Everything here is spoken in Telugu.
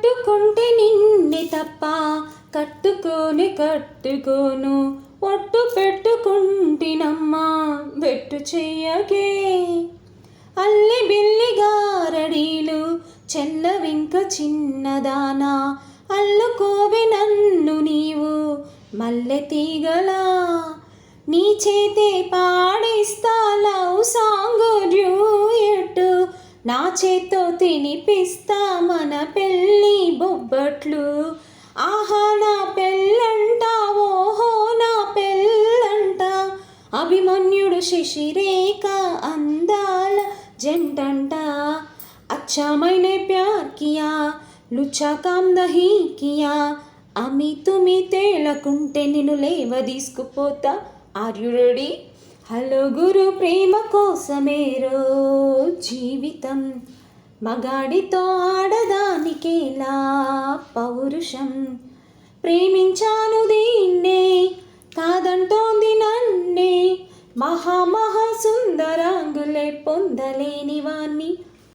కట్టుకుంటే నిన్నే తప్ప కట్టుకోను ఒట్టు పెట్టుకుంటినమ్మా బెట్టు చెయ్యకే అల్లి బిల్లి గారడీలు చెల్లవింక చిన్నదానా అల్లుకోవే నన్ను నీవు మల్లె తీగలా నీ చేతే పాడిస్తా లవ్ సాంగ్ డ్యూయెట్ నా చేత్తో తినిపిస్తా మన పెళ్ళి బొబ్బట్లు ఆహా నా పెళ్ళంట ఓహో నా పెళ్ళంట అభిమన్యుడు శశిరేఖ అందాల జంటంట अच्छा मैंने प्यार किया लुच्चा काम नहीं किया అమి తుమి తేలకుంటే నిన్ను లేవ తీసుకుపోతా ఆర్ యు రెడీ హలో గురు ప్రేమ కోసమేరో జీవితం మగాడితో ఆడదానికేలా పౌరుషం ప్రేమించాను దీన్నే కాదంటోంది నన్నే మహా సుందరాంగులే పొందలేని వాణ్ణి